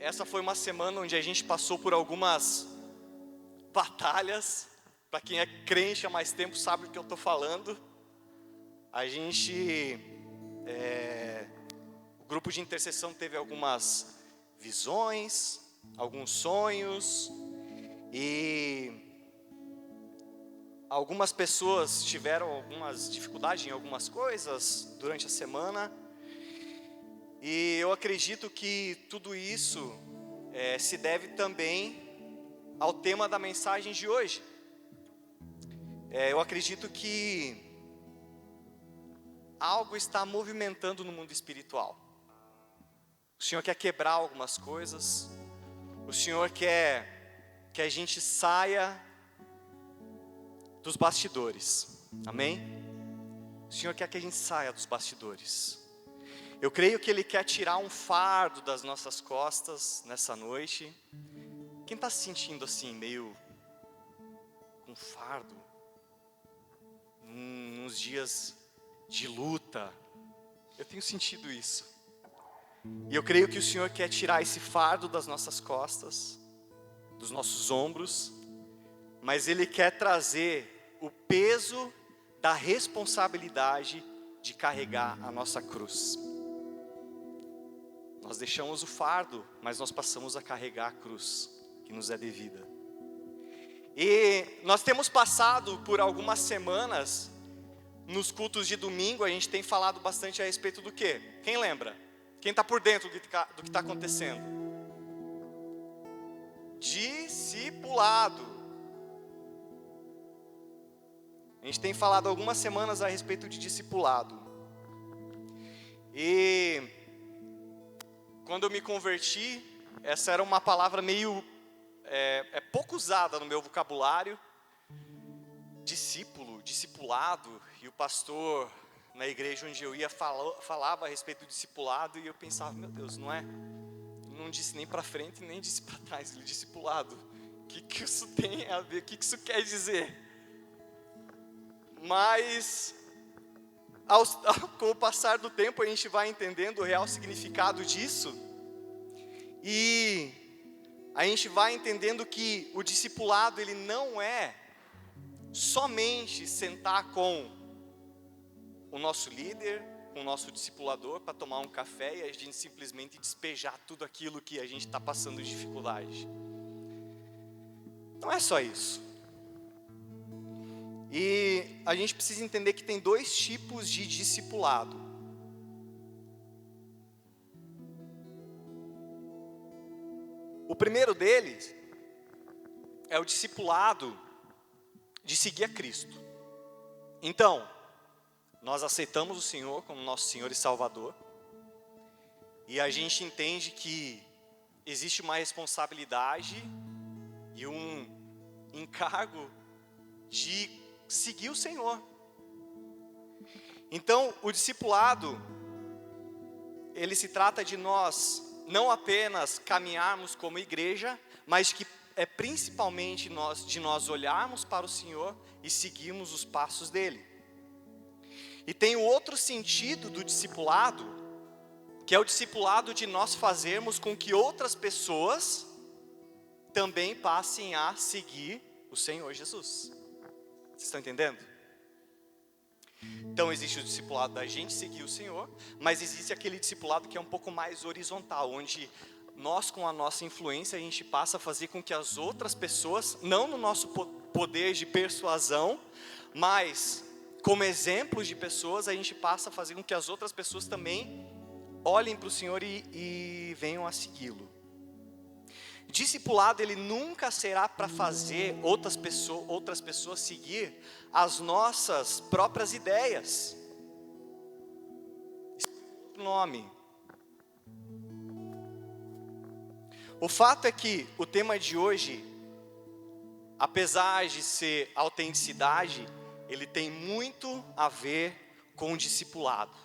essa foi uma semana onde a gente passou por algumas batalhas. Para quem é crente há mais tempo sabe do que eu estou falando. O grupo de intercessão teve algumas visões, alguns sonhos, e algumas pessoas tiveram algumas dificuldades em algumas coisas durante a semana. E eu acredito que tudo isso se deve também ao tema da mensagem de hoje. Eu acredito que algo está movimentando no mundo espiritual. O Senhor quer quebrar algumas coisas. O Senhor quer que a gente saia dos bastidores. Amém? O Senhor quer que a gente saia dos bastidores. Eu creio que Ele quer tirar um fardo das nossas costas nessa noite. Quem está se sentindo assim, meio com fardo? Nos dias de luta. Eu tenho sentido isso. E eu creio que o Senhor quer tirar esse fardo das nossas costas, dos nossos ombros, mas Ele quer trazer o peso da responsabilidade de carregar a nossa cruz. Nós deixamos o fardo, mas nós passamos a carregar a cruz que nos é devida. E nós temos passado por algumas semanas, nos cultos de domingo, a gente tem falado bastante a respeito do quê? Quem lembra? Quem está por dentro do que está acontecendo? Discipulado. A gente tem falado algumas semanas a respeito de discipulado. E quando eu me converti, essa era uma palavra meio pouco usada no meu vocabulário. Discipulado, e o pastor na igreja onde eu ia falava a respeito do discipulado, e eu pensava, meu Deus, não disse nem para frente, nem disse para trás, ele discipulado, o que isso tem a ver, o que isso quer dizer? Mas, com o passar do tempo, a gente vai entendendo o real significado disso, e a gente vai entendendo que o discipulado, ele não é somente sentar com o nosso líder, com o nosso discipulador para tomar um café e a gente simplesmente despejar tudo aquilo que a gente está passando de dificuldade. Não é só isso. E a gente precisa entender que tem dois tipos de discipulado. O primeiro deles é o discipulado de seguir a Cristo. Então, nós aceitamos o Senhor como nosso Senhor e Salvador, e a gente entende que existe uma responsabilidade e um encargo de seguir o Senhor. Então, o discipulado, ele se trata de nós não apenas caminharmos como igreja, mas que é principalmente de nós olharmos para o Senhor e seguirmos os passos dele. E tem o outro sentido do discipulado, que é o discipulado de nós fazermos com que outras pessoas também passem a seguir o Senhor Jesus. Vocês estão entendendo? Então existe o discipulado da gente seguir o Senhor, mas existe aquele discipulado que é um pouco mais horizontal, onde nós, com a nossa influência, a gente passa a fazer com que as outras pessoas, não no nosso poder de persuasão, mas como exemplos de pessoas, a gente passa a fazer com que as outras pessoas também olhem para o Senhor e venham a segui-lo. Discipulado, ele nunca será para fazer outras pessoas seguir as nossas próprias ideias. Esse é o nome. O fato é que o tema de hoje, apesar de ser autenticidade, ele tem muito a ver com o discipulado.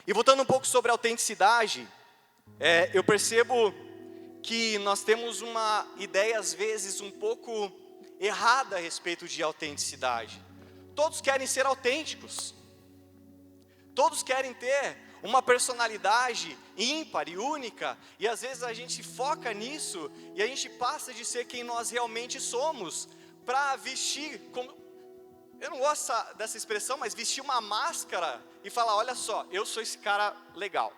E voltando um pouco sobre a autenticidade, eu percebo que nós temos uma ideia às vezes um pouco errada a respeito de autenticidade. Todos querem ser autênticos. Todos querem ter uma personalidade ímpar e única, e às vezes a gente foca nisso, e a gente passa de ser quem nós realmente somos, para vestir, como, eu não gosto dessa expressão, mas vestir uma máscara, e falar, olha só, eu sou esse cara legal,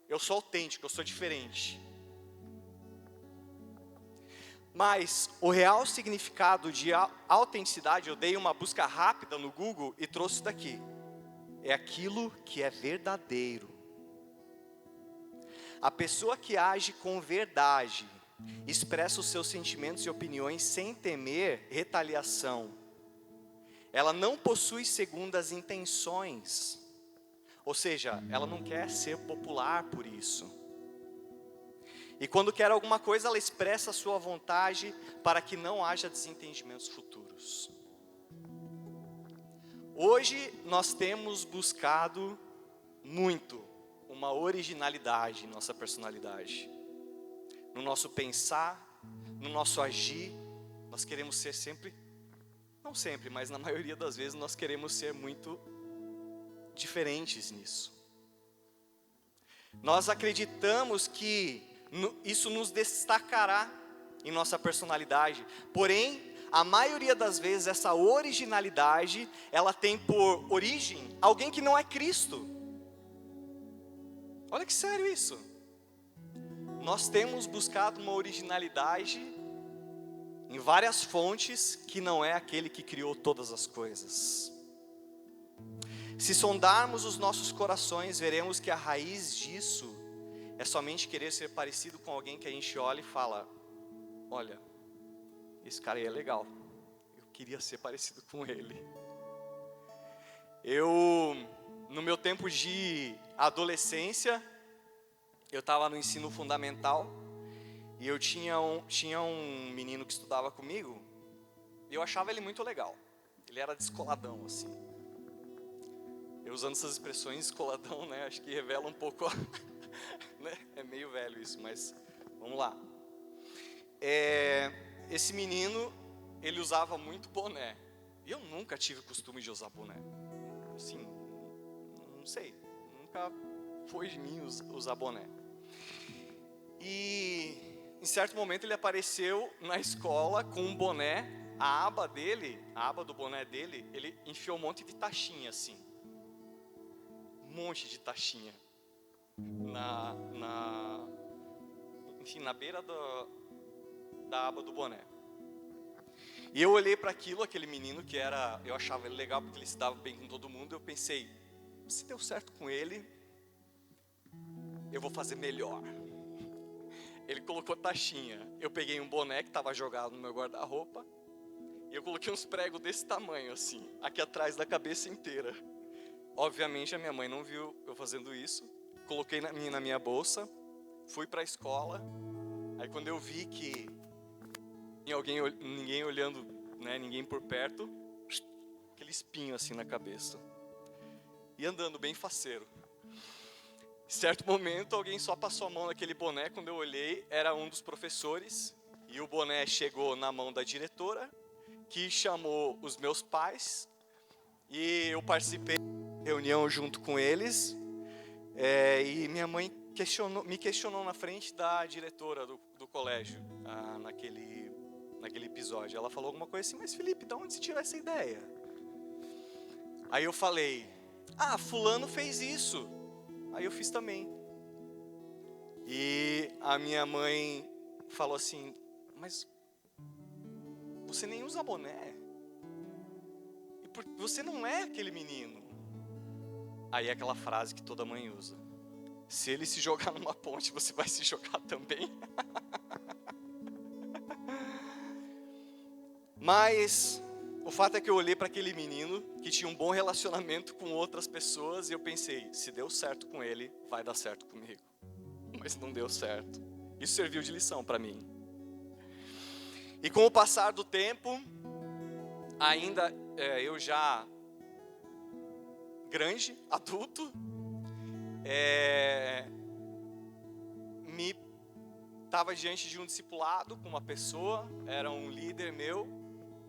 eu sou autêntico, eu sou diferente. Mas o real significado de autenticidade, eu dei uma busca rápida no Google e trouxe isso daqui. É aquilo que é verdadeiro. A pessoa que age com verdade, expressa os seus sentimentos e opiniões sem temer retaliação. Ela não possui segundas intenções. Ou seja, ela não quer ser popular por isso. E quando quer alguma coisa, ela expressa a sua vontade para que não haja desentendimentos futuros. Hoje nós temos buscado muito uma originalidade em nossa personalidade. No nosso pensar, no nosso agir, nós queremos ser sempre, não sempre, mas na maioria das vezes nós queremos ser muito diferentes nisso. Nós acreditamos que isso nos destacará em nossa personalidade, porém, a maioria das vezes essa originalidade, ela tem por origem alguém que não é Cristo. Olha que sério isso. Nós temos buscado uma originalidade em várias fontes que não é aquele que criou todas as coisas. Se sondarmos os nossos corações, veremos que a raiz disso é somente querer ser parecido com alguém que a gente olha e fala, olha, esse cara aí é legal, eu queria ser parecido com ele. No meu tempo de adolescência, eu estava no ensino fundamental, e eu tinha um menino que estudava comigo, e eu achava ele muito legal, ele era descoladão assim. Eu usando essas expressões, descoladão, né, acho que revela um pouco... É meio velho isso, mas vamos lá. Esse menino, ele usava muito boné. E eu nunca tive costume de usar boné. Assim, não sei, nunca foi de mim usar boné. E em certo momento ele apareceu na escola com um boné, a aba do boné dele, ele enfiou um monte de taxinha assim. Um monte de taxinha. Enfim, na beira da aba do boné. E eu olhei para aquele menino que eu achava ele legal porque ele se dava bem com todo mundo. Eu pensei, se deu certo com ele, eu vou fazer melhor. Ele colocou taxinha. Eu peguei um boné que estava jogado no meu guarda-roupa e eu coloquei uns pregos desse tamanho assim, aqui atrás da cabeça inteira. Obviamente a minha mãe não viu eu fazendo isso. Coloquei na minha bolsa, fui para a escola. Aí quando eu vi que ninguém olhando, né, ninguém por perto, aquele espinho assim na cabeça. E andando bem faceiro. Em certo momento, alguém só passou a mão naquele boné. Quando eu olhei, era um dos professores. E o boné chegou na mão da diretora, que chamou os meus pais. E eu participei da reunião junto com eles. E minha mãe me questionou na frente da diretora do colégio, naquele episódio. Ela falou alguma coisa assim, mas Felipe, de onde você tirou essa ideia? Aí eu falei, fulano fez isso. Aí eu fiz também. E a minha mãe falou assim, mas você nem usa boné. Você não é aquele menino. Aí é aquela frase que toda mãe usa. Se ele se jogar numa ponte, você vai se jogar também. Mas o fato é que eu olhei para aquele menino que tinha um bom relacionamento com outras pessoas e eu pensei, se deu certo com ele, vai dar certo comigo. Mas não deu certo. Isso serviu de lição para mim. E com o passar do tempo, ainda eu já grande, adulto, estava diante de um discipulado com uma pessoa, era um líder meu,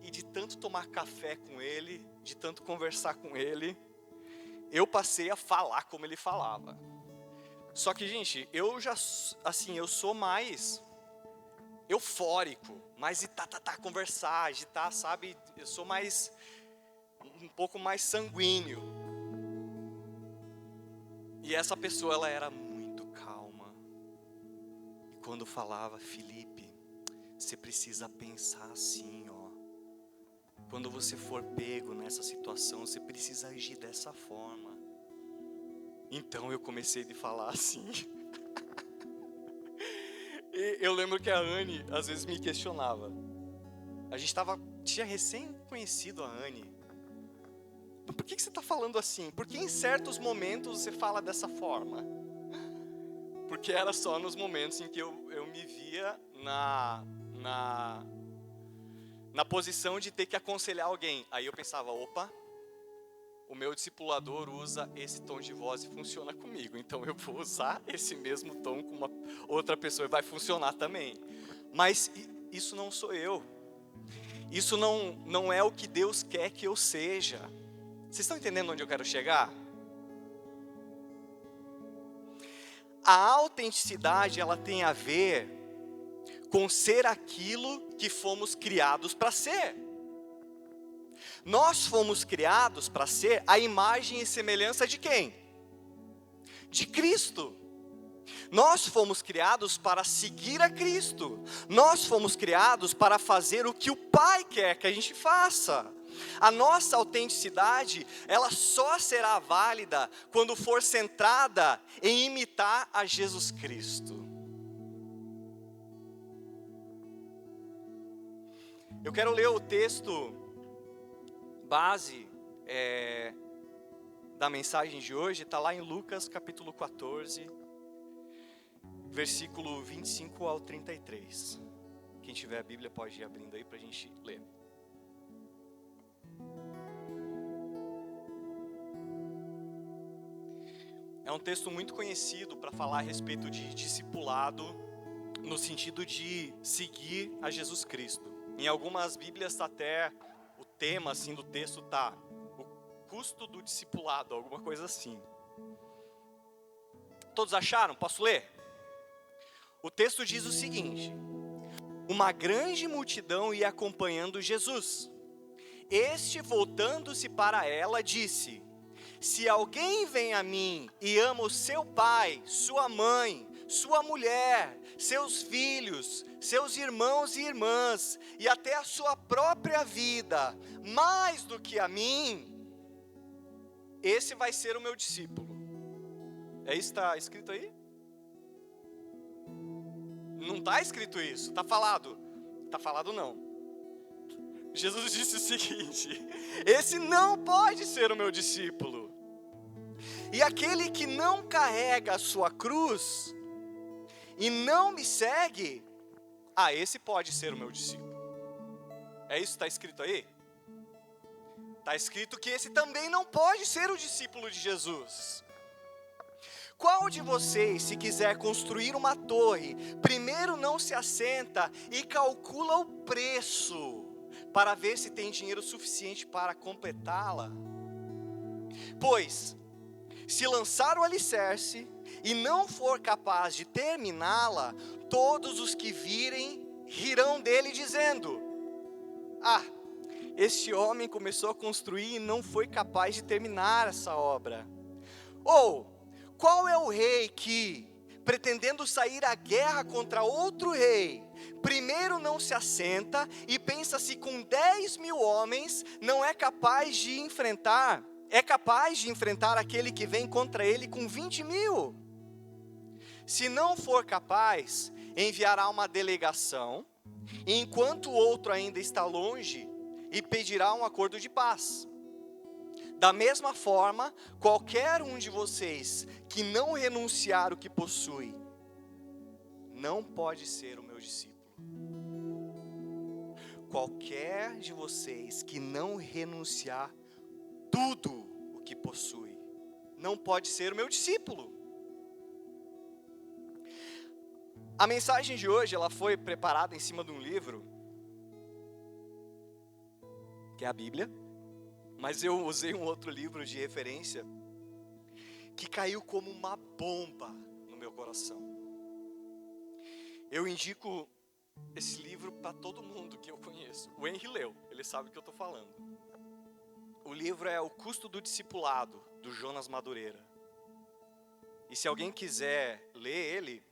e de tanto tomar café com ele, de tanto conversar com ele, eu passei a falar como ele falava. Só que, gente, eu sou mais eufórico, mais de conversar, agitar, sabe? Eu sou um pouco mais sanguíneo. E essa pessoa, ela era muito calma. E quando falava, Felipe, você precisa pensar assim, ó. Quando você for pego nessa situação, você precisa agir dessa forma. Então eu comecei a falar assim. E eu lembro que a Anne às vezes me questionava. A gente tinha recém conhecido a Anne. Por que você está falando assim? Por que em certos momentos você fala dessa forma? Porque era só nos momentos em que eu me via na posição de ter que aconselhar alguém. Aí eu pensava, opa, o meu discipulador usa esse tom de voz e funciona comigo. Então eu vou usar esse mesmo tom com uma outra pessoa e vai funcionar também. Mas isso não sou eu. Isso não é o que Deus quer que eu seja. Vocês estão entendendo onde eu quero chegar? A autenticidade, ela tem a ver com ser aquilo que fomos criados para ser. Nós fomos criados para ser a imagem e semelhança de quem? De Cristo. Nós fomos criados para seguir a Cristo. Nós fomos criados para fazer o que o Pai quer que a gente faça. A nossa autenticidade, ela só será válida quando for centrada em imitar a Jesus Cristo. Eu quero ler o texto base da mensagem de hoje, está lá em Lucas capítulo 14, versículo 25 ao 33. Quem tiver a Bíblia pode ir abrindo aí para a gente ler. É um texto muito conhecido para falar a respeito de discipulado, no sentido de seguir a Jesus Cristo. Em algumas Bíblias está até o tema assim, do texto está o custo do discipulado, alguma coisa assim. Todos acharam? Posso ler? O texto diz o seguinte: uma grande multidão ia acompanhando Jesus. Este, voltando-se para ela, disse: se alguém vem a mim e ama o seu pai, sua mãe, sua mulher, seus filhos, seus irmãos e irmãs, e até a sua própria vida, mais do que a mim, esse vai ser o meu discípulo. É isso que está escrito aí? Não está escrito isso, está falado. Está falado não. Jesus disse o seguinte: esse não pode ser o meu discípulo. E aquele que não carrega a sua cruz e não me segue, esse pode ser o meu discípulo. É isso que está escrito aí? Está escrito que esse também não pode ser o discípulo de Jesus. Qual de vocês, se quiser construir uma torre, primeiro não se assenta e calcula o preço, para ver se tem dinheiro suficiente para completá-la? Pois, se lançar o alicerce e não for capaz de terminá-la, todos os que virem rirão dele dizendo: este homem começou a construir e não foi capaz de terminar essa obra. Ou, qual é o rei que, pretendendo sair à guerra contra outro rei, primeiro não se assenta e pensa se com 10.000 homens não é capaz de enfrentar aquele que vem contra ele com 20.000? Se não for capaz, enviará uma delegação, enquanto o outro ainda está longe, e pedirá um acordo de paz. Da mesma forma, qualquer um de vocês que não renunciar o que possui, não pode ser o meu discípulo. Qualquer de vocês que não renunciar tudo o que possui, não pode ser o meu discípulo. A mensagem de hoje, ela foi preparada em cima de um livro, que é a Bíblia, mas eu usei um outro livro de referência, que caiu como uma bomba no meu coração. Eu indico esse livro para todo mundo que eu conheço. O Henry leu, ele sabe o que eu estou falando. O livro é O Custo do Discipulado, do Jonas Madureira. E se alguém quiser ler ele,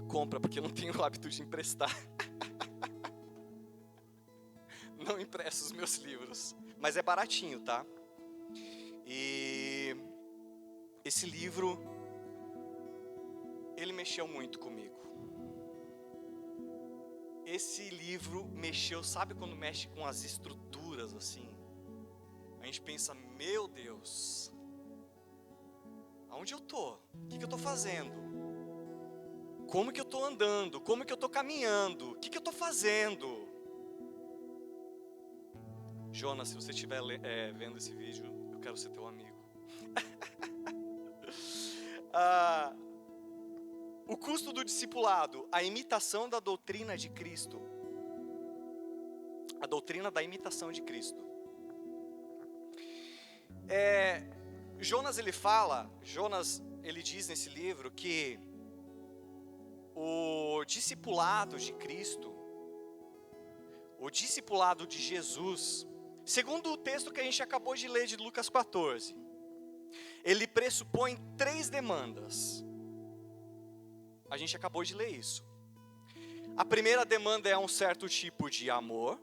compra, porque eu não tenho o hábito de emprestar. Não empresto os meus livros, mas é baratinho, tá? E esse livro, ele mexeu muito comigo. Esse livro mexeu, sabe quando mexe com as estruturas assim? A gente pensa, meu Deus, aonde eu tô? O que eu tô fazendo? Como que eu tô andando? Como que eu tô caminhando? O que eu tô fazendo? Jonas, se você estiver vendo esse vídeo, eu quero ser teu amigo. O custo do discipulado, a imitação da doutrina de Cristo. A doutrina da imitação de Cristo. Jonas ele diz nesse livro que o discipulado de Cristo, o discipulado de Jesus, segundo o texto que a gente acabou de ler de Lucas 14, ele pressupõe 3 demandas. A gente acabou de ler isso. A primeira demanda é um certo tipo de amor.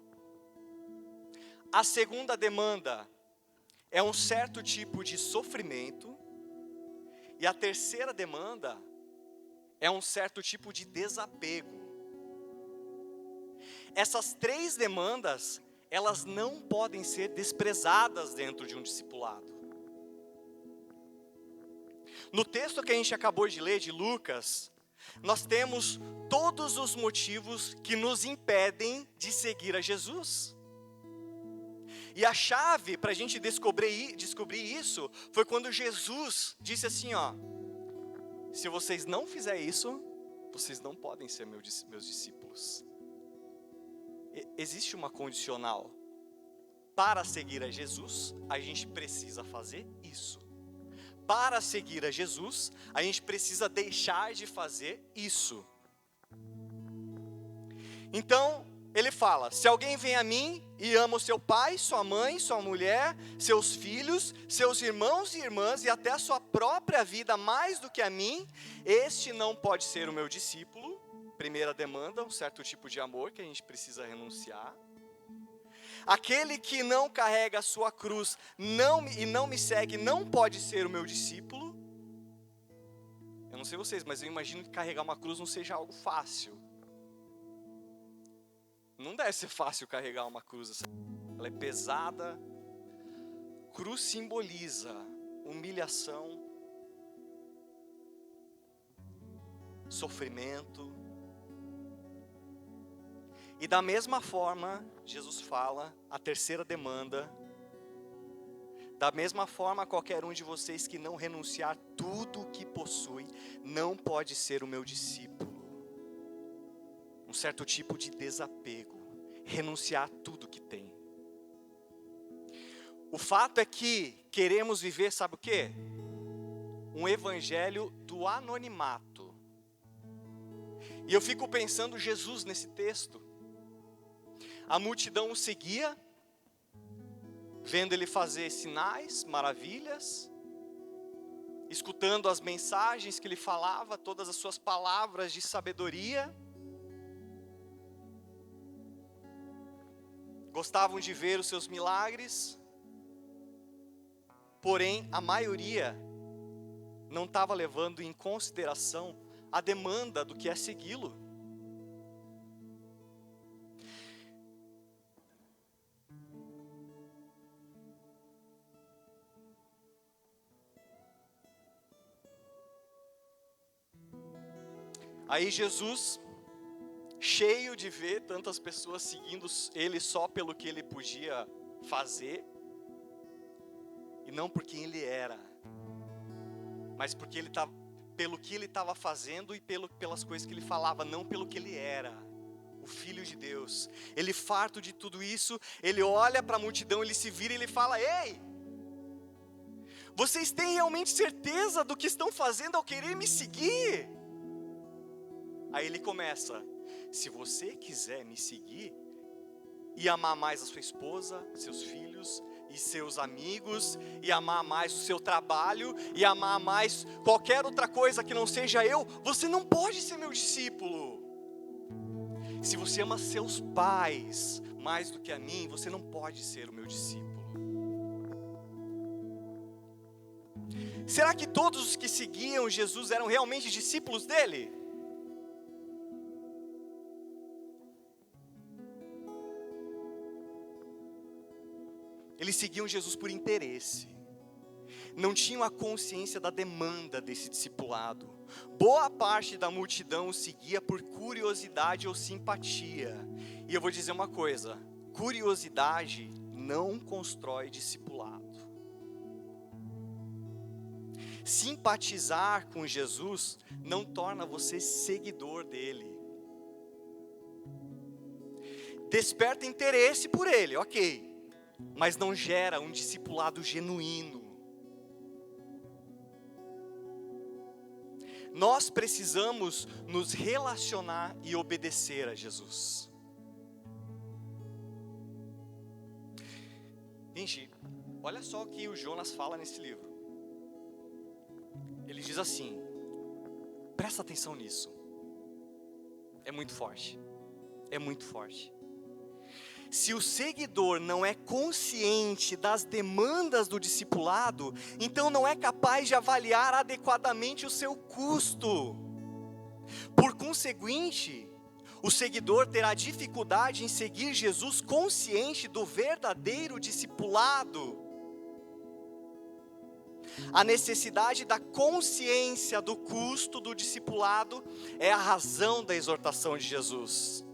A segunda demanda é um certo tipo de sofrimento. E a terceira demanda é um certo tipo de desapego. Essas 3 demandas, elas não podem ser desprezadas dentro de um discipulado. No texto que a gente acabou de ler de Lucas, nós temos todos os motivos que nos impedem de seguir a Jesus. E a chave para a gente descobrir isso foi quando Jesus disse assim, ó: se vocês não fizerem isso, vocês não podem ser meus discípulos. Existe uma condicional. Para seguir a Jesus, a gente precisa fazer isso. Para seguir a Jesus, a gente precisa deixar de fazer isso. Então, ele fala: se alguém vem a mim e ama o seu pai, sua mãe, sua mulher, seus filhos, seus irmãos e irmãs e até a sua própria vida mais do que a mim, este não pode ser o meu discípulo. Primeira demanda, um certo tipo de amor que a gente precisa renunciar. Aquele que não carrega a sua cruz e não me segue não pode ser o meu discípulo. Eu não sei vocês, mas eu imagino que carregar uma cruz não seja algo fácil. Não deve ser fácil carregar uma cruz. Ela é pesada. Cruz simboliza humilhação, sofrimento. E da mesma forma, Jesus fala, a terceira demanda: da mesma forma, qualquer um de vocês que não renunciar tudo o que possui, não pode ser o meu discípulo. Um certo tipo de desapego, renunciar tudo que tem. O fato é que queremos viver, sabe o quê? Um evangelho do anonimato. E eu fico pensando Jesus nesse texto. A multidão o seguia, vendo ele fazer sinais, maravilhas, escutando as mensagens que ele falava, todas as suas palavras de sabedoria. Gostavam de ver os seus milagres, porém a maioria não estava levando em consideração a demanda do que é segui-lo. Aí Jesus, cheio de ver tantas pessoas seguindo ele só pelo que ele podia fazer, e não por quem ele era, mas porque ele estava, pelo que ele estava fazendo e pelas coisas que ele falava, não pelo que ele era, o Filho de Deus. Ele, farto de tudo isso, ele olha para a multidão, ele se vira e ele fala: ei, Vocês têm realmente certeza do que estão fazendo ao querer me seguir? Aí ele começa: se você quiser me seguir e amar mais a sua esposa, seus filhos e seus amigos, e amar mais o seu trabalho, e amar mais qualquer outra coisa que não seja eu, você não pode ser meu discípulo. Se você ama seus pais mais do que a mim, você não pode ser o meu discípulo. Será que todos os que seguiam Jesus eram realmente discípulos dele? Eles seguiam Jesus por interesse, não tinham a consciência da demanda desse discipulado. Boa parte da multidão o seguia por curiosidade ou simpatia. E eu vou dizer uma coisa: curiosidade não constrói discipulado. Simpatizar com Jesus não torna você seguidor dele. Desperta interesse por ele, ok, mas não gera um discipulado genuíno. Nós precisamos nos relacionar e obedecer a Jesus. Gente, olha só o que o Jonas fala nesse livro. Ele diz assim, presta atenção nisso. É muito forte. É muito forte. Se o seguidor não é consciente das demandas do discipulado, então não é capaz de avaliar adequadamente o seu custo. Por conseguinte, o seguidor terá dificuldade em seguir Jesus consciente do verdadeiro discipulado. A necessidade da consciência do custo do discipulado é a razão da exortação de Jesus.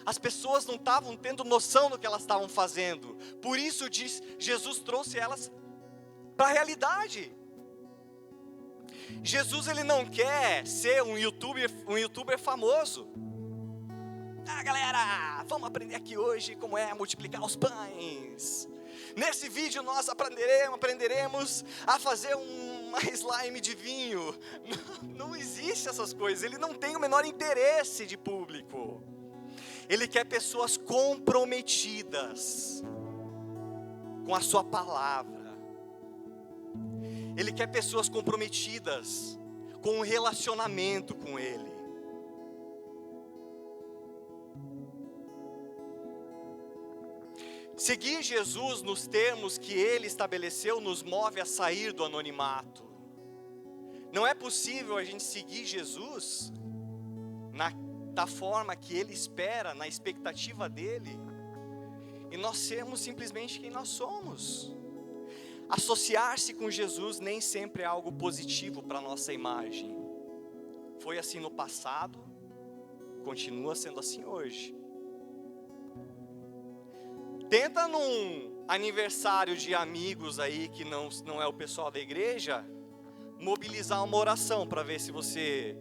As pessoas não estavam tendo noção do que elas estavam fazendo. Por isso Jesus trouxe elas para a realidade. Jesus, ele não quer ser um youtuber famoso. Ah, galera, vamos aprender aqui hoje como é multiplicar os pães. Nesse vídeo nós aprenderemos a fazer uma slime de vinho. Não existe essas coisas. Ele não tem o menor interesse de público. Ele quer pessoas comprometidas com a sua palavra. Ele quer pessoas comprometidas com um relacionamento com Ele. Seguir Jesus nos termos que Ele estabeleceu nos move a sair do anonimato. Não é possível a gente seguir Jesus da forma que Ele espera, na expectativa dEle, e nós sermos simplesmente quem nós somos. Associar-se com Jesus nem sempre é algo positivo para a nossa imagem. Foi assim no passado, continua sendo assim hoje. Tenta num aniversário de amigos aí, que não é o pessoal da igreja, mobilizar uma oração para ver se você,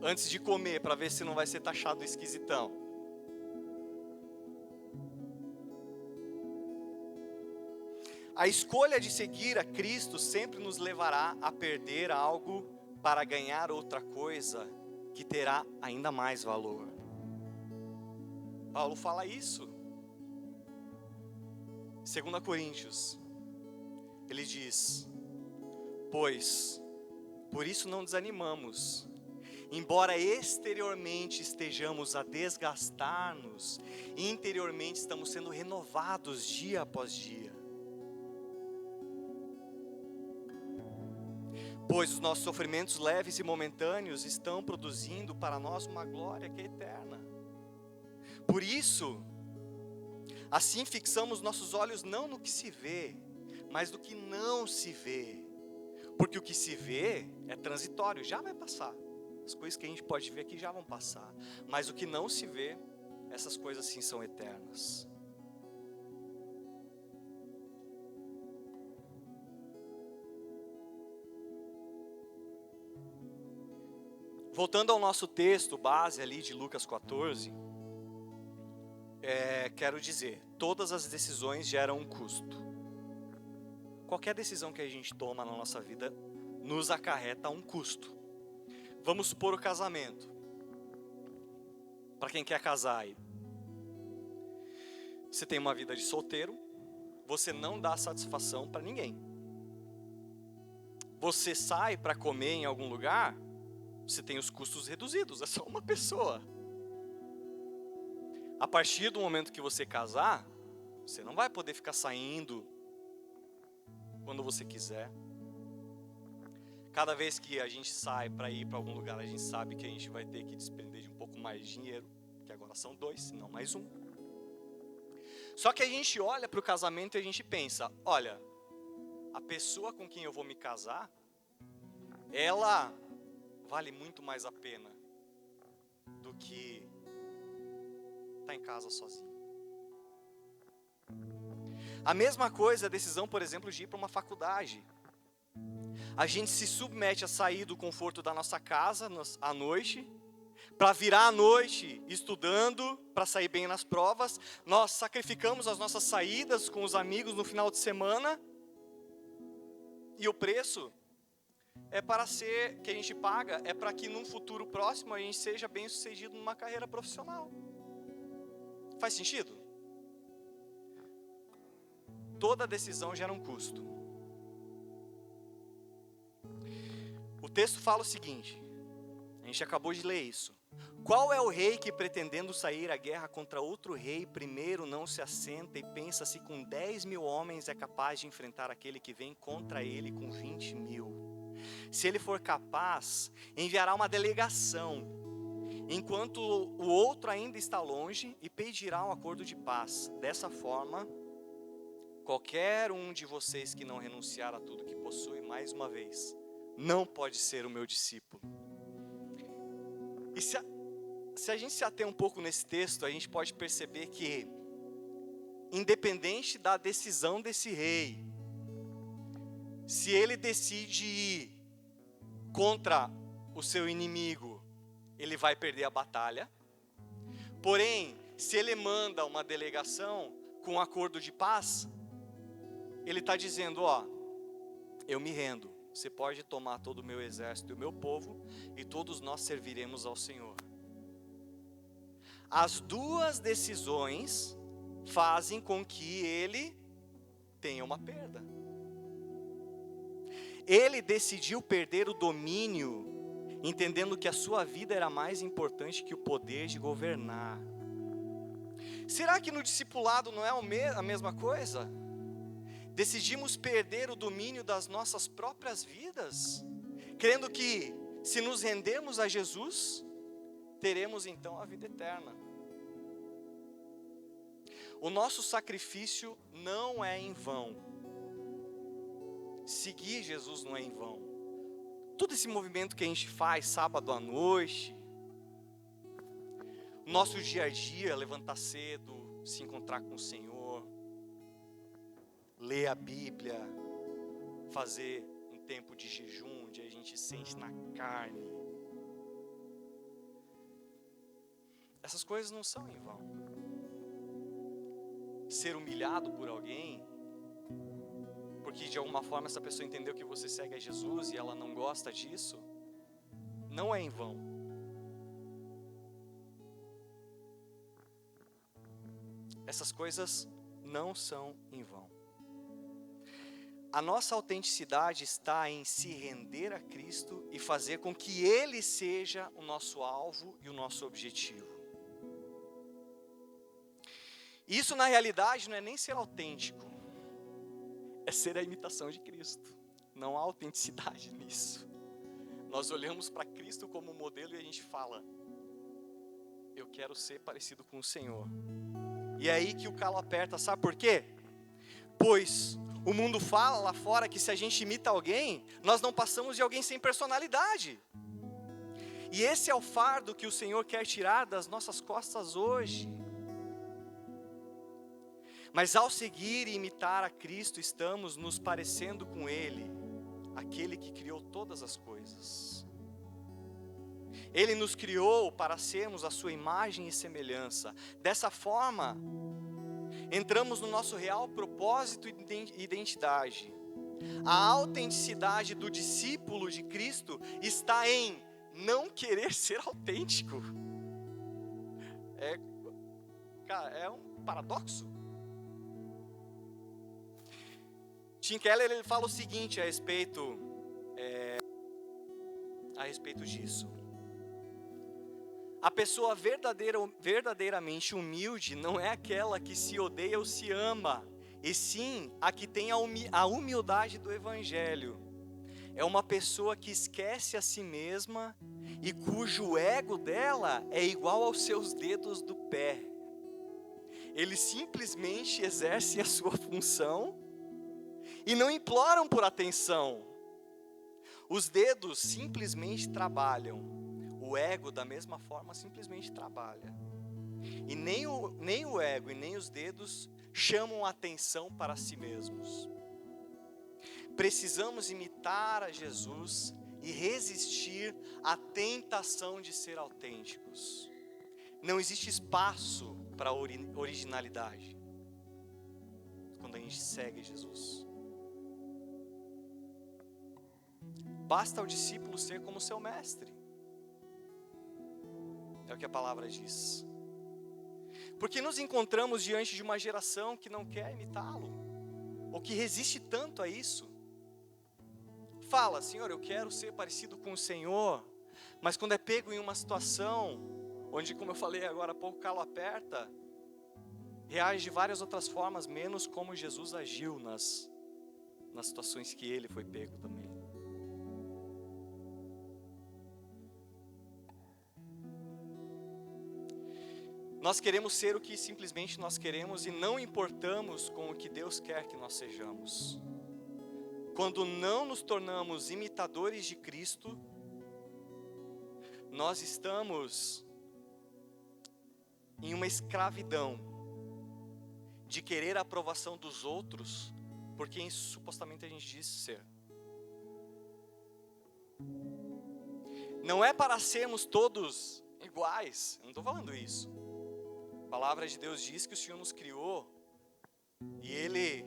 antes de comer, para ver se não vai ser taxado esquisitão. A escolha de seguir a Cristo sempre nos levará a perder algo para ganhar outra coisa que terá ainda mais valor. Paulo fala isso. 2 Coríntios, ele diz: pois, por isso não desanimamos, embora exteriormente estejamos a desgastar-nos, interiormente estamos sendo renovados dia após dia. Pois os nossos sofrimentos leves e momentâneos estão produzindo para nós uma glória que é eterna. Por isso, assim fixamos nossos olhos não no que se vê, mas no que não se vê. Porque o que se vê é transitório, já vai passar. As coisas que a gente pode ver aqui já vão passar. Mas o que não se vê, essas coisas sim são eternas. Voltando ao nosso texto base ali de Lucas 14, quero dizer, todas as decisões geram um custo. qualquer decisão que a gente toma na nossa vida nos acarreta um custo. Vamos supor o casamento. Para quem quer casar aí. Você tem uma vida de solteiro, você não dá satisfação para ninguém. Você sai para comer em algum lugar, você tem os custos reduzidos, é só uma pessoa. A partir do momento que você casar, você não vai poder ficar saindo quando você quiser. Cada vez que a gente sai para ir para algum lugar, a gente sabe que a gente vai ter que despender de um pouco mais de dinheiro, que agora são 2, não mais 1. Só que a gente olha para o casamento e a gente pensa, olha, a pessoa com quem eu vou me casar, ela vale muito mais a pena do que estar em casa sozinho. A mesma coisa a decisão, por exemplo, de ir para uma faculdade. A gente se submete a sair do conforto da nossa casa à noite, para virar à noite estudando, para sair bem nas provas. Nós sacrificamos as nossas saídas com os amigos no final de semana. E o preço que a gente paga é para que num futuro próximo a gente seja bem sucedido numa carreira profissional. Faz sentido? Toda decisão gera um custo. O texto fala o seguinte, a gente acabou de ler isso. Qual é o rei que, pretendendo sair à guerra contra outro rei, primeiro não se assenta e pensa se com 10.000 homens é capaz de enfrentar aquele que vem contra ele com 20.000? Se ele for capaz, enviará uma delegação, enquanto o outro ainda está longe, e pedirá um acordo de paz. Dessa forma, qualquer um de vocês que não renunciar a tudo que possui, mais uma vez, não pode ser o meu discípulo. E se a gente se ater um pouco nesse texto, a gente pode perceber que, independente da decisão desse rei, se ele decide ir contra o seu inimigo, ele vai perder a batalha. Porém, se ele manda uma delegação com um acordo de paz, ele está dizendo, eu me rendo. Você pode tomar todo o meu exército e o meu povo, e todos nós serviremos ao Senhor. As duas decisões fazem com que ele tenha uma perda. Ele decidiu perder o domínio, entendendo que a sua vida era mais importante que o poder de governar. Será que no discipulado não é a mesma coisa? Decidimos perder o domínio das nossas próprias vidas, crendo que se nos rendermos a Jesus, teremos então a vida eterna. O nosso sacrifício não é em vão. Seguir Jesus não é em vão. Todo esse movimento que a gente faz sábado à noite, nosso dia a dia, levantar cedo, se encontrar com o Senhor, ler a Bíblia, fazer um tempo de jejum, onde a gente sente na carne. Essas coisas não são em vão. Ser humilhado por alguém, porque de alguma forma essa pessoa entendeu que você segue a Jesus e ela não gosta disso, não é em vão. Essas coisas não são em vão. A nossa autenticidade está em se render a Cristo e fazer com que Ele seja o nosso alvo e o nosso objetivo. Isso na realidade não é nem ser autêntico, é ser a imitação de Cristo. Não há autenticidade nisso. Nós olhamos para Cristo como modelo e a gente fala, eu quero ser parecido com o Senhor. E é aí que o calo aperta, sabe por quê? Pois o mundo fala lá fora que se a gente imita alguém, nós não passamos de alguém sem personalidade. E esse é o fardo que o Senhor quer tirar das nossas costas hoje. Mas ao seguir e imitar a Cristo, estamos nos parecendo com Ele, aquele que criou todas as coisas. Ele nos criou para sermos a sua imagem e semelhança. Dessa forma, entramos no nosso real propósito e identidade. A autenticidade do discípulo de Cristo está em não querer ser autêntico. É um paradoxo. Tim Keller, ele fala o seguinte a respeito disso. A pessoa verdadeiramente humilde não é aquela que se odeia ou se ama, e sim a que tem a humildade do Evangelho. É uma pessoa que esquece a si mesma e cujo ego dela é igual aos seus dedos do pé. Eles simplesmente exercem a sua função e não imploram por atenção. Os dedos simplesmente trabalham. O ego, da mesma forma, simplesmente trabalha. E nem o ego e nem os dedos chamam atenção para si mesmos. Precisamos imitar a Jesus e resistir à tentação de ser autênticos. Não existe espaço para originalidade quando a gente segue Jesus. Basta ao discípulo ser como seu mestre. É o que a palavra diz. Porque nos encontramos diante de uma geração que não quer imitá-lo, ou que resiste tanto a isso. Fala, Senhor, eu quero ser parecido com o Senhor, mas quando é pego em uma situação, onde, como eu falei agora há pouco, o calo aperta, reage de várias outras formas, menos como Jesus agiu nas situações que ele foi pego também. Nós queremos ser o que simplesmente nós queremos e não importamos com o que Deus quer que nós sejamos. Quando não nos tornamos imitadores de Cristo, nós estamos em uma escravidão de querer a aprovação dos outros por quem supostamente a gente diz ser. Não é para sermos todos iguais, eu não estou falando isso. A palavra de Deus diz que o Senhor nos criou e Ele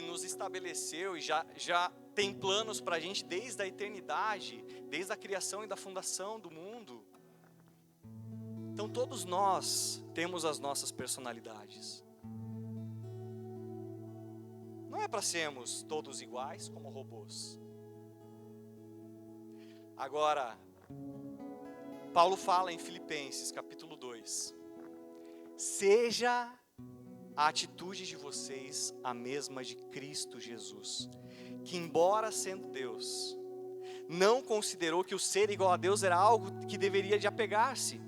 nos estabeleceu e já tem planos para a gente desde a eternidade, desde a criação e da fundação do mundo. Então todos nós temos as nossas personalidades. Não é para sermos todos iguais como robôs. Agora, Paulo fala em Filipenses capítulo 2. Seja a atitude de vocês a mesma de Cristo Jesus, que embora sendo Deus, não considerou que o ser igual a Deus era algo que deveria de apegar-se,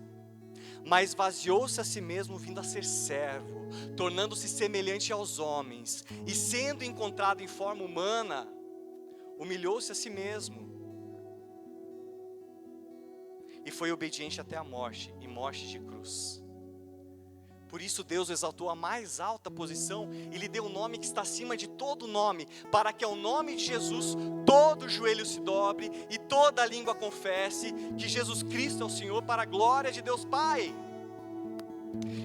mas esvaziou-se a si mesmo, vindo a ser servo, tornando-se semelhante aos homens, e sendo encontrado em forma humana, humilhou-se a si mesmo, e foi obediente até a morte, e morte de cruz. Por isso Deus o exaltou à mais alta posição e lhe deu um nome que está acima de todo nome, para que ao nome de Jesus todo joelho se dobre e toda língua confesse que Jesus Cristo é o Senhor, para a glória de Deus Pai.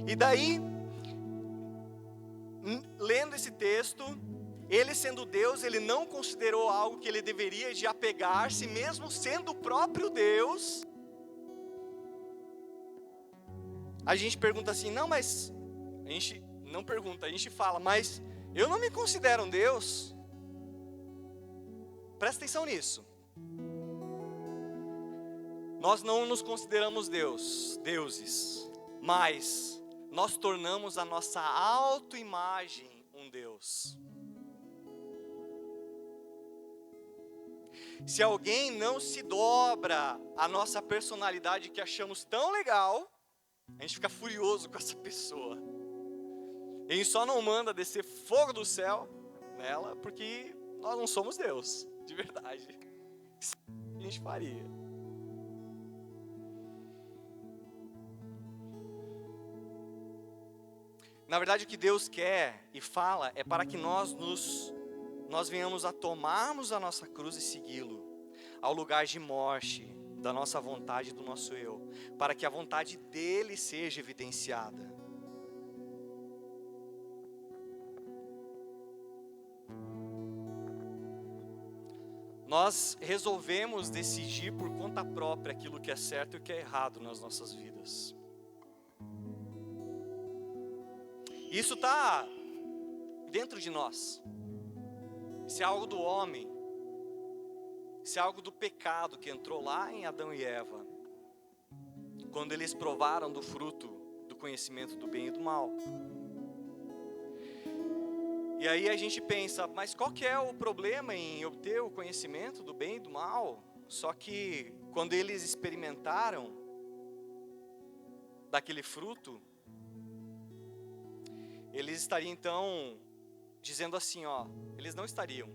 E daí, lendo esse texto, ele sendo Deus, ele não considerou algo que ele deveria de apegar-se, mesmo sendo o próprio Deus. A gente pergunta assim, não, mas a gente não pergunta, a gente fala, mas eu não me considero um Deus. Presta atenção nisso. Nós não nos consideramos deuses, mas nós tornamos a nossa autoimagem um Deus. Se alguém não se dobra à nossa personalidade que achamos tão legal, a gente fica furioso com essa pessoa. A gente só não manda descer fogo do céu nela, porque nós não somos Deus, de verdade. Isso a gente faria. Na verdade, o que Deus quer e fala é para que nós venhamos a tomarmos a nossa cruz e segui-lo, ao lugar de morte da nossa vontade e do nosso eu, para que a vontade dele seja evidenciada. nós resolvemos decidir por conta própria aquilo que é certo e o que é errado nas nossas vidas. Isso está dentro de nós. Isso é algo do homem. Isso é algo do pecado que entrou lá em Adão e Eva, quando eles provaram do fruto do conhecimento do bem e do mal. E aí a gente pensa, mas qual que é o problema em obter o conhecimento do bem e do mal? Só que quando eles experimentaram daquele fruto, eles estariam então dizendo assim, eles não estariam.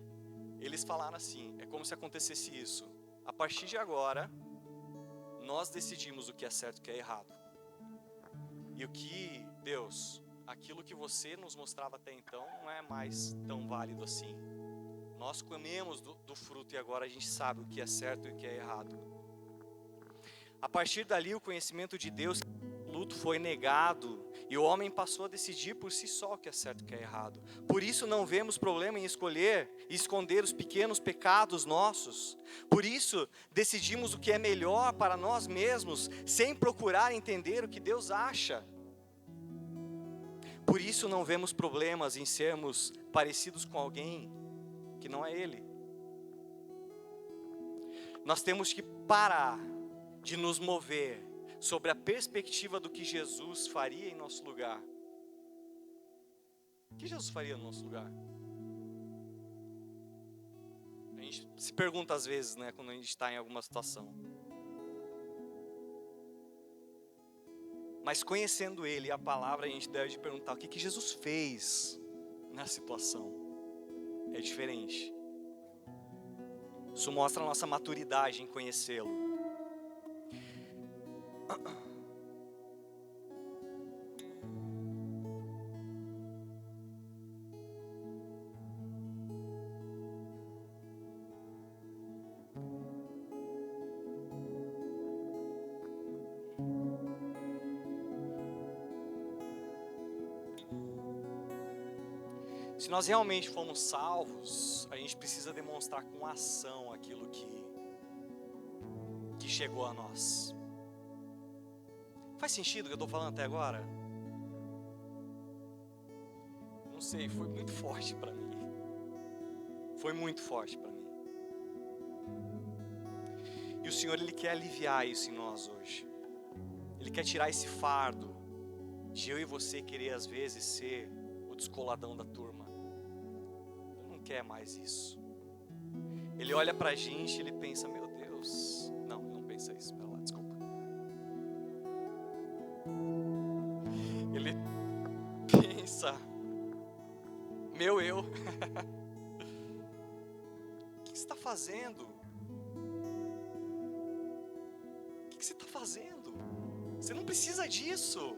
Eles falaram assim, é como se acontecesse isso. A partir de agora, nós decidimos o que é certo e o que é errado. E o que, Deus, aquilo que você nos mostrava até então não é mais tão válido assim. Nós comemos do fruto e agora a gente sabe o que é certo e o que é errado. A partir dali, o conhecimento de Deus foi negado e o homem passou a decidir por si só o que é certo e o que é errado. Por isso não vemos problema em escolher e esconder os pequenos pecados nossos. Por isso decidimos o que é melhor para nós mesmos, sem procurar entender o que Deus acha. Por isso não vemos problemas em sermos parecidos com alguém que não é Ele. Nós temos que parar de nos mover sobre a perspectiva do que Jesus faria em nosso lugar. O que Jesus faria no nosso lugar? A gente se pergunta às vezes, quando a gente está em alguma situação. Mas conhecendo Ele e a palavra, a gente deve perguntar o que Jesus fez na situação. É diferente. Isso mostra a nossa maturidade em conhecê-lo. Se nós realmente fomos salvos, a gente precisa demonstrar com ação aquilo que chegou a nós. Faz sentido o que eu estou falando até agora? Não sei, foi muito forte para mim. Foi muito forte para mim. E o Senhor, Ele quer aliviar isso em nós hoje. Ele quer tirar esse fardo de eu e você querer às vezes ser o descoladão da turma. Ele não quer mais isso. Ele olha pra gente e Ele pensa, meu Deus. Não, ele não pensa isso, pera lá, desculpa. Ele pensa, meu eu. O que você está fazendo? O que você está fazendo? Você não precisa disso.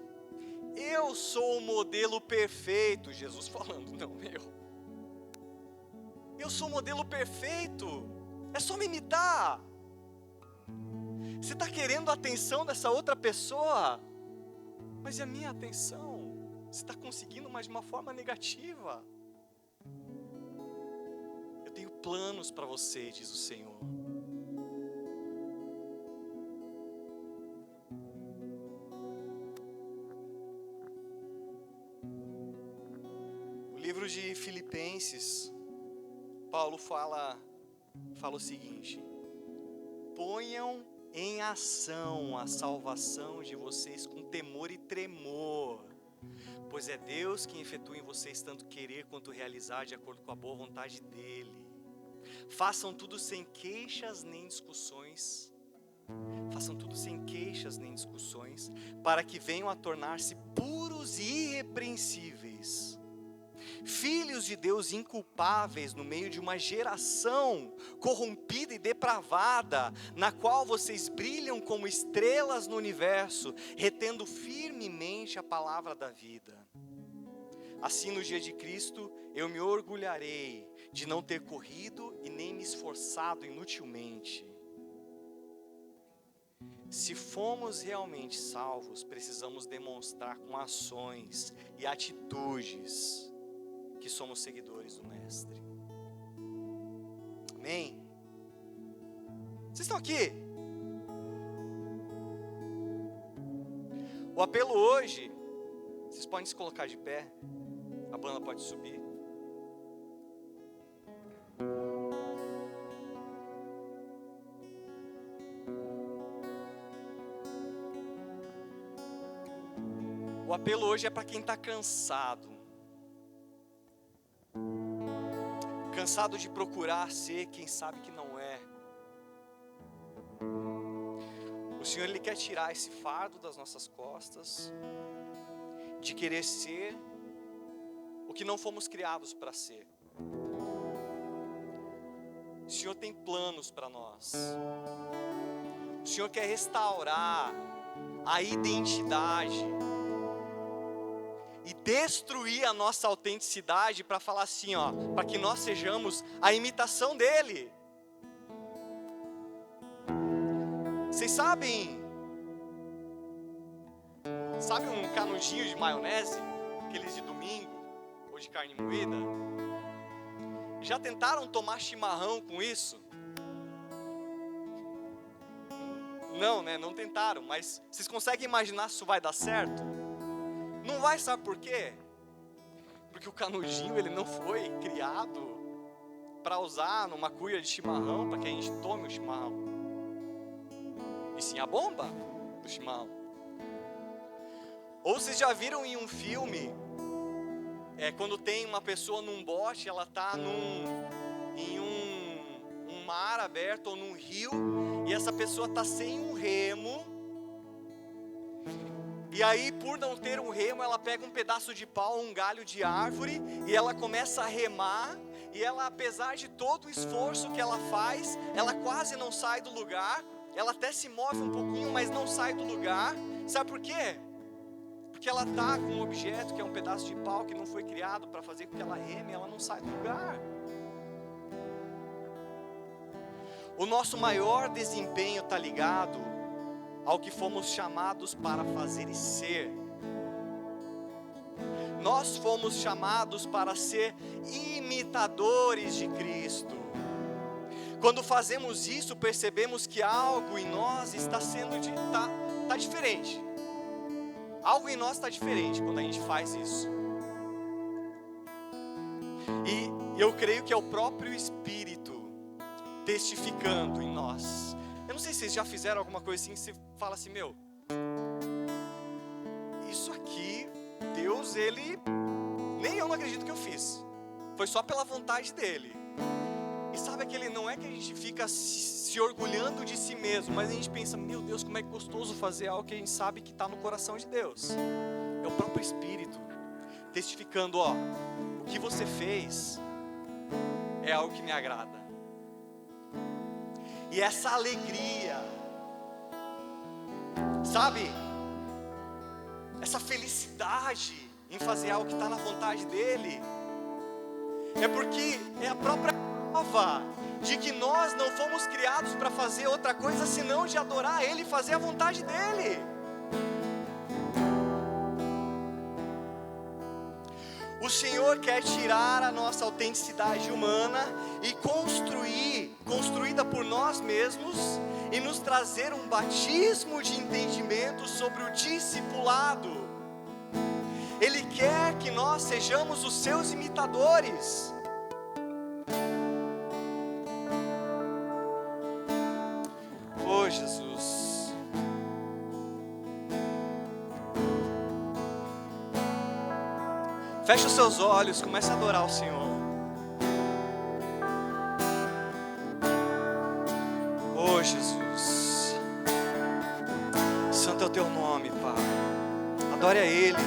Eu sou o modelo perfeito. Jesus falando, não eu. Eu sou o modelo perfeito. É só me imitar. Você está querendo a atenção dessa outra pessoa, mas e a minha atenção? Você está conseguindo, mas de uma forma negativa. Eu tenho planos para você, diz o Senhor. O livro de Filipenses, Paulo fala o seguinte: ponham em ação a salvação de vocês com temor e tremor, pois é Deus quem efetua em vocês tanto querer quanto realizar de acordo com a boa vontade dEle. Façam tudo sem queixas nem discussões. Façam tudo sem queixas nem discussões, para que venham a tornar-se puros e irrepreensíveis, filhos de Deus inculpáveis no meio de uma geração corrompida e depravada, na qual vocês brilham como estrelas no universo, retendo firmemente a palavra da vida. Assim, no dia de Cristo, eu me orgulharei de não ter corrido e nem me esforçado inutilmente. Se fomos realmente salvos, precisamos demonstrar com ações e atitudes que somos seguidores do Mestre. Amém? Vocês estão aqui? O apelo hoje, vocês podem se colocar de pé, a banda pode subir. O apelo hoje é para quem está cansado. Cansado de procurar ser quem sabe que não é. O Senhor, Ele quer tirar esse fardo das nossas costas, de querer ser o que não fomos criados para ser. O Senhor tem planos para nós. O Senhor quer restaurar a identidade e destruir a nossa autenticidade para falar assim, ó, para que nós sejamos a imitação dele. Vocês sabem um canudinho de maionese, aqueles de domingo, ou de carne moída? Já tentaram tomar chimarrão com isso? Não, né? Não tentaram, mas vocês conseguem imaginar se isso vai dar certo? Não vai, sabe por quê? Porque o canudinho, ele não foi criado para usar numa cuia de chimarrão, para que a gente tome o chimarrão. E sim a bomba do chimarrão. Ou vocês já viram em um filme, quando tem uma pessoa num bote, ela está em um mar aberto ou num rio, e essa pessoa está sem um remo, e aí por não ter um remo, ela pega um pedaço de pau, um galho de árvore, e ela começa a remar, e ela, apesar de todo o esforço que ela faz, ela quase não sai do lugar. Ela até se move um pouquinho, mas não sai do lugar. Sabe por quê? Porque ela está com um objeto que é um pedaço de pau que não foi criado para fazer com que ela reme, ela não sai do lugar. O nosso maior desempenho está ligado ao que fomos chamados para fazer e ser. Nós fomos chamados para ser imitadores de Cristo. Quando fazemos isso, percebemos que algo em nós está tá diferente. Algo em nós está diferente quando a gente faz isso. E eu creio que é o próprio Espírito testificando em nós. Eu não sei se vocês já fizeram alguma coisa assim, que você fala assim, meu, isso aqui, Deus, nem eu não acredito que eu fiz. Foi só pela vontade dele. E sabe aquele, não é que a gente fica se orgulhando de si mesmo, mas a gente pensa, meu Deus, como é gostoso fazer algo que a gente sabe que está no coração de Deus. É o próprio Espírito testificando, ó, o que você fez é algo que me agrada. E essa alegria, sabe, essa felicidade em fazer algo que está na vontade dele, é porque é a própria prova de que nós não fomos criados para fazer outra coisa senão de adorar Ele e fazer a vontade dEle. O Senhor quer tirar a nossa autenticidade humana e construída por nós mesmos, e nos trazer um batismo de entendimento sobre o discipulado. Ele quer que nós sejamos os seus imitadores. Oh, Jesus. Feche os seus olhos, comece a adorar o Senhor. Oh, Jesus. Santo é o teu nome, Pai. Adore a Ele.